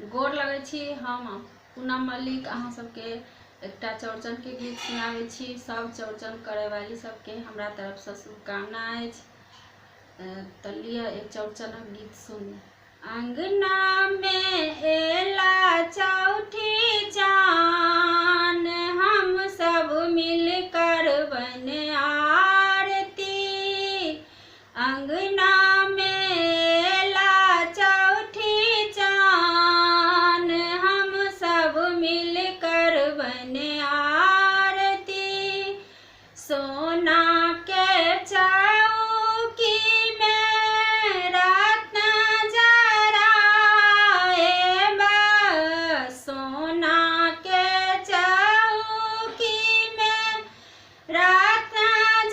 गोर लगै छी। हम पूनम मल्लिक अहाँ सबके एकटा चौड़चन के गीत सुनाबै छी। सब चौड़चन करे वाली सबके हमरा तरफ से शुभकामना अछि। तो लिया एक चौड़चन गीत सुनी। अंगना में एला चौठी चान, हम सब मिलकर बन आरती। अंगना में एला चौठी चान, हम सब मिलकर बन आरती। सोना के चौकी में रत्न जराएब, सोना के चौकी में रत्न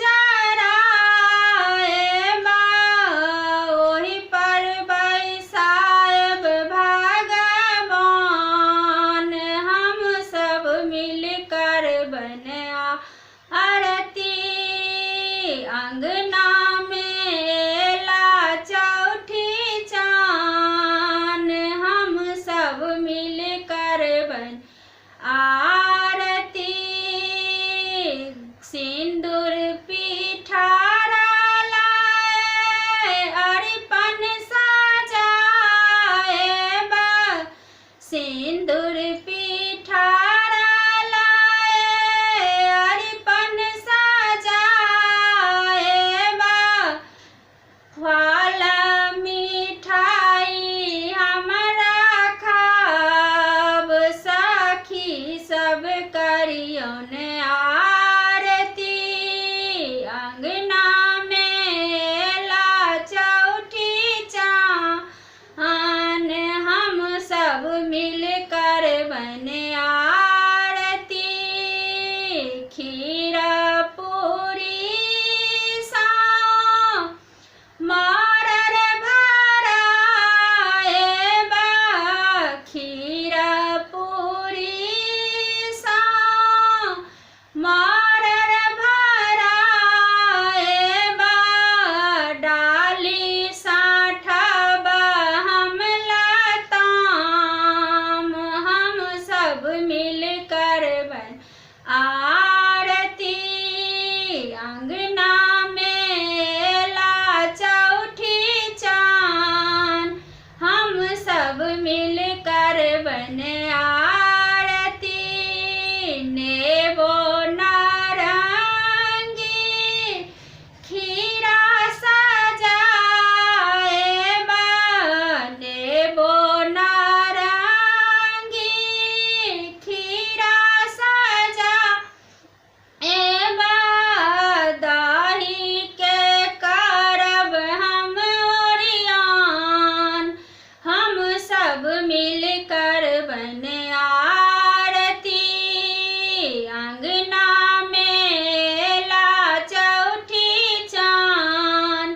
जराएब, ओही पर बैसाएब भगवान, हम सब मिलकर बन आरती। अंगना में एला चौठी चान, हम सब मिलकर बन आरती। सिंदूर पिठारा लाए, अरिपन सजाएब, सिंदूर पिठारा लाए, अरिपन सजाएब, फल मिठाई हमरा खाब, सखी सब करियौन आरती। अंगना में एला चौठी चान, हम सब मिलकर बन आरती। खीर पूरी साओ मरर भराएब, खीर पूरी साओ मरर भराएब, डाली साठब हम लताम, हम सब मिलकर बन आरती। अंगना में एला चौठी चान, हम सब मिलकर बन आरती। नेबो नारंगी खीरा सजाएब, नेबो नारंगी खीरा सजाएब, दही के करब हम ओरियान, हम सब मिलकर बन आरती। अंगना में एला चौठी चान,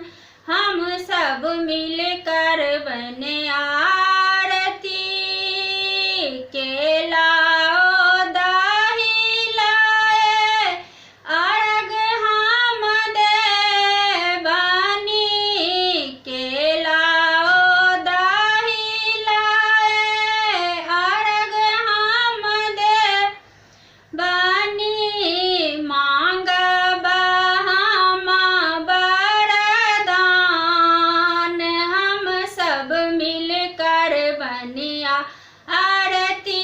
हम सब मिलकर बन आरती। केला ओ दही लाए, अर्घ हम देबनी, केला ओ दही लाए, अर्घ हम देबनी। मांगब हम वरदान, हम सब मिलकर बन आरती।